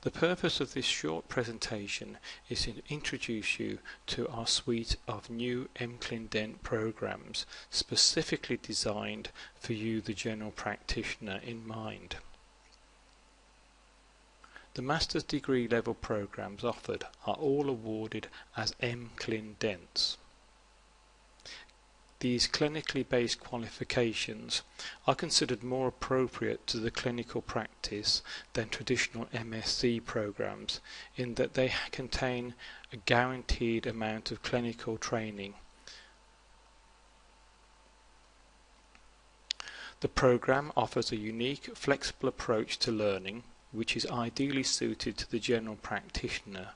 The purpose of this short presentation is to introduce you to our suite of new MClinDent programs specifically designed for you, the general practitioner, in mind. The master's degree level programs offered are all awarded as MClinDents. These clinically based qualifications are considered more appropriate to the clinical practice than traditional MSc programs in that they contain a guaranteed amount of clinical training. The program offers a unique, flexible approach to learning which is ideally suited to the general practitioner,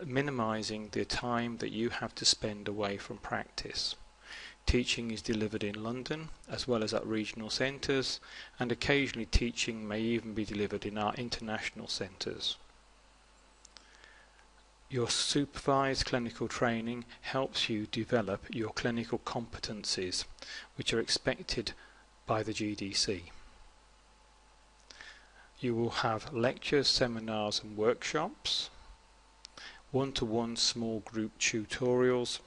minimizing the time that you have to spend away from practice. Teaching is delivered in London as well as at regional centres, and occasionally teaching may even be delivered in our international centres. Your supervised clinical training helps you develop your clinical competencies, which are expected by the GDC. You will have lectures, seminars and workshops, one-to-one small group tutorials,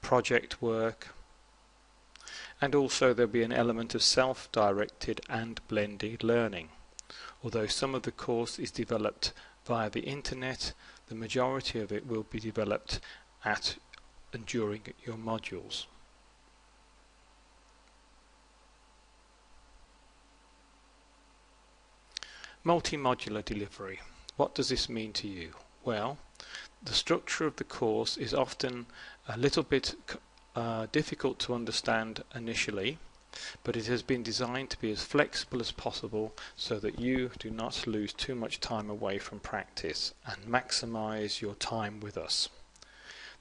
project work, and also there'll be an element of self-directed and blended learning. Although some of the course is developed via the internet, the majority of it will be developed at and during your modules. Multi-modular delivery. What does this mean to you? Well, the structure of the course is often a little bit difficult to understand initially, but it has been designed to be as flexible as possible so that you do not lose too much time away from practice and maximize your time with us.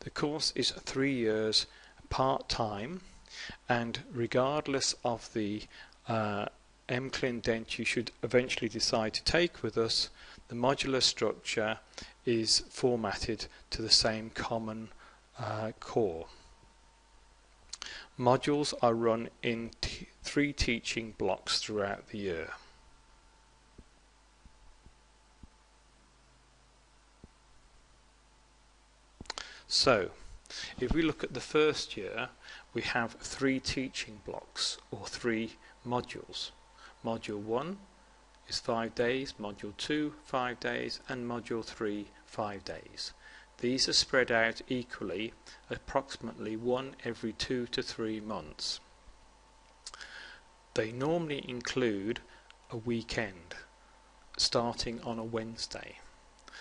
The course is 3 years part-time, and regardless of the MClinDent you should eventually decide to take with us, the modular structure is formatted to the same common core. Modules are run in 3 teaching blocks throughout the year. So, if we look at the first year, we have 3 teaching blocks or 3 modules. Module 1 is 5 days, Module 2 5 days, and Module 3 5 days. These are spread out equally, approximately one every 2 to 3 months. They normally include a weekend, starting on a Wednesday.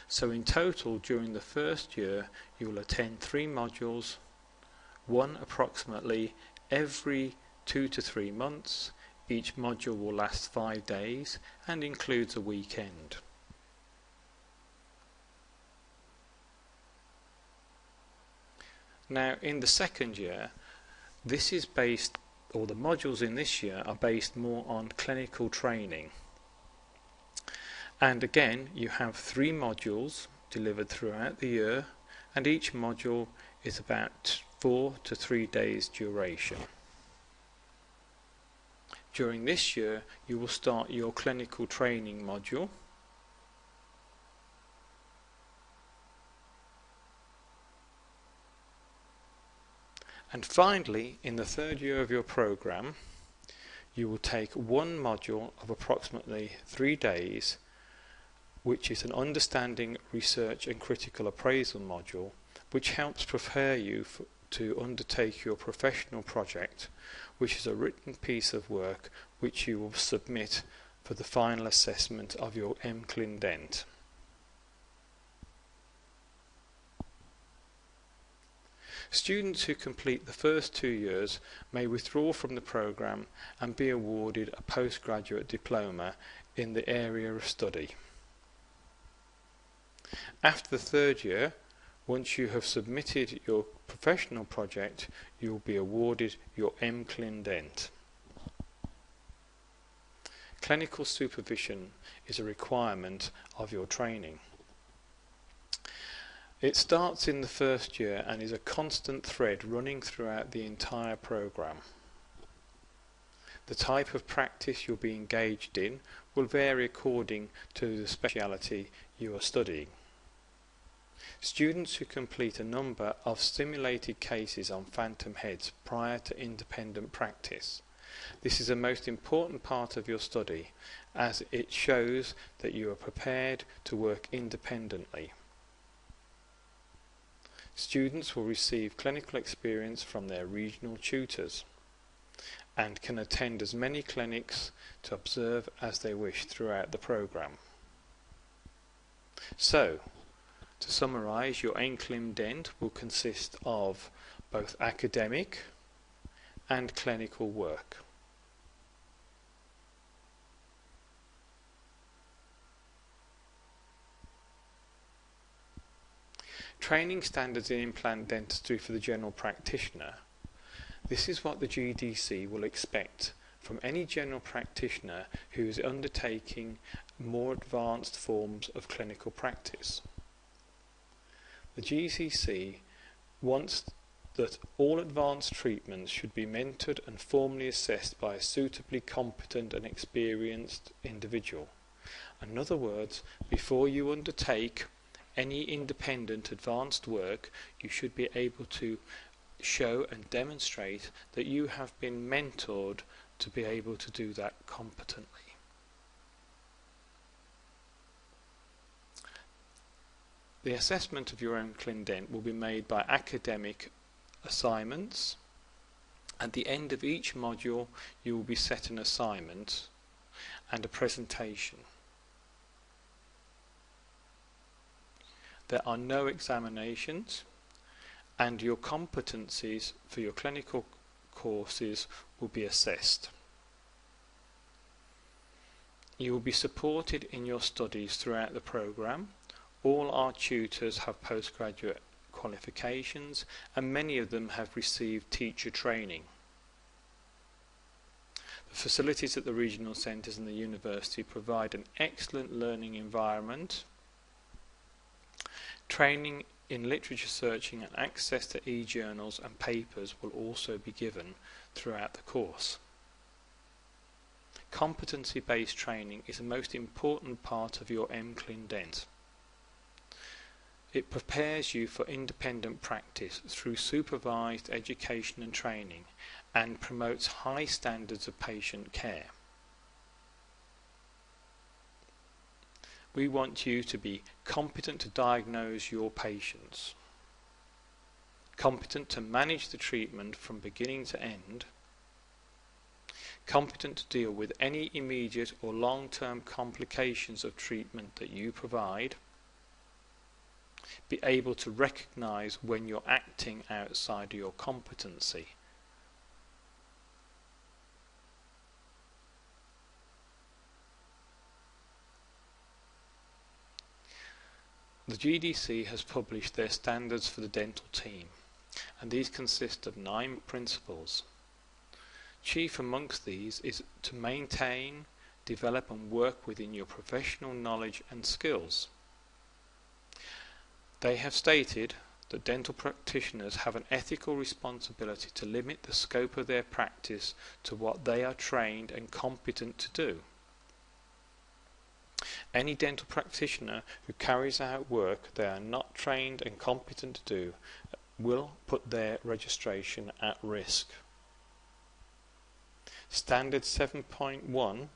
So in total, during the first year, you will attend 3 modules, one approximately every 2 to 3 months. Each module will last 5 days and includes a weekend. Now in the second year, this is based, or the modules in this year are based more on clinical training. And again, you have 3 modules delivered throughout the year, and each module is about 4 to 3 days duration. During this year, you will start your clinical training module. And finally, in the 3rd year of your program, you will take one module of approximately 3 days, which is an understanding, research and critical appraisal module, which helps prepare you to undertake your professional project, which is a written piece of work which you will submit for the final assessment of your MClinDent. Students who complete the first 2 years may withdraw from the program and be awarded a postgraduate diploma in the area of study. After the 3rd year, once you have submitted your professional project, you will be awarded your MClinDent. Clinical supervision is a requirement of your training. It starts in the first year and is a constant thread running throughout the entire program. The type of practice you'll be engaged in will vary according to the speciality you are studying. Students who complete a number of simulated cases on phantom heads prior to independent practice. This is a most important part of your study, as it shows that you are prepared to work independently. Students will receive clinical experience from their regional tutors and can attend as many clinics to observe as they wish throughout the programme. So, to summarise, your MClinDent will consist of both academic and clinical work. Training standards in implant dentistry for the general practitioner. This is what the GDC will expect from any general practitioner who is undertaking more advanced forms of clinical practice. The GCC wants that all advanced treatments should be mentored and formally assessed by a suitably competent and experienced individual. In other words, before you undertake any independent advanced work, you should be able to show and demonstrate that you have been mentored to be able to do that competently. The assessment of your MClinDent will be made by academic assignments. At the end of each module, you will be set an assignment and a presentation. There are no examinations, and your competencies for your clinical courses will be assessed. You will be supported in your studies throughout the programme. All our tutors have postgraduate qualifications, and many of them have received teacher training. The facilities at the regional centres and the university provide an excellent learning environment. Training in literature searching and access to e-journals and papers will also be given throughout the course. Competency-based training is the most important part of your MClinDent. It prepares you for independent practice through supervised education and training, and promotes high standards of patient care. We want you to be competent to diagnose your patients, competent to manage the treatment from beginning to end, competent to deal with any immediate or long-term complications of treatment that you provide, be able to recognise when you're acting outside of your competency. The GDC has published their standards for the dental team, and these consist of 9 principles. Chief amongst these is to maintain, develop and work within your professional knowledge and skills. They have stated that dental practitioners have an ethical responsibility to limit the scope of their practice to what they are trained and competent to do. Any dental practitioner who carries out work they are not trained and competent to do will put their registration at risk. Standard 7.1,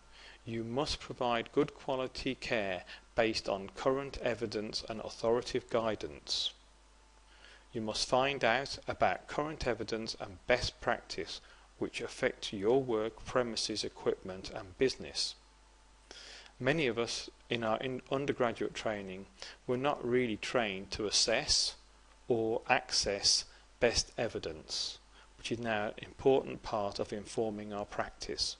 you must provide good quality care based on current evidence and authoritative guidance. You must find out about current evidence and best practice which affect your work, premises, equipment and business. Many of us in our undergraduate training were not really trained to assess or access best evidence, which is now an important part of informing our practice.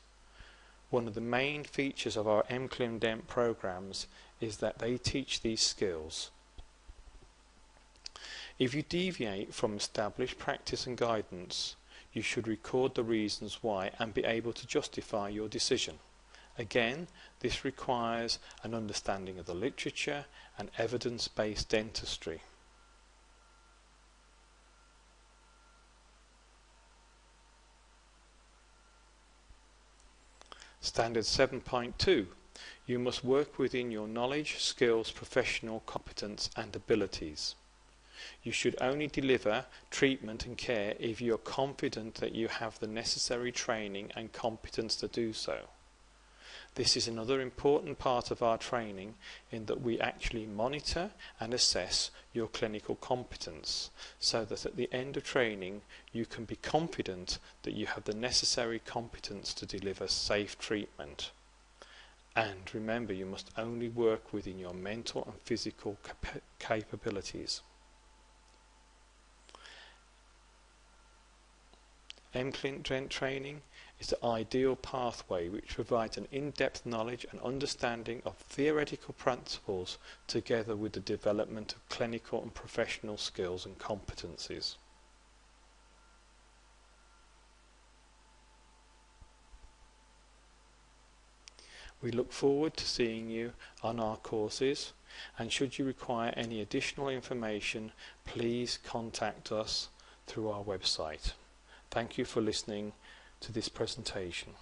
One of the main features of our MClinDent programs is that they teach these skills. If you deviate from established practice and guidance, you should record the reasons why and be able to justify your decision. Again, this requires an understanding of the literature and evidence-based dentistry. Standard 7.2. You must work within your knowledge, skills, professional competence and abilities. You should only deliver treatment and care if you are confident that you have the necessary training and competence to do so. This is another important part of our training in that we actually monitor and assess your clinical competence so that at the end of training you can be confident that you have the necessary competence to deliver safe treatment. And remember, you must only work within your mental and physical capabilities. MClinDent training is the ideal pathway which provides an in-depth knowledge and understanding of theoretical principles together with the development of clinical and professional skills and competencies. We look forward to seeing you on our courses, and should you require any additional information, please contact us through our website. Thank you for listening to this presentation.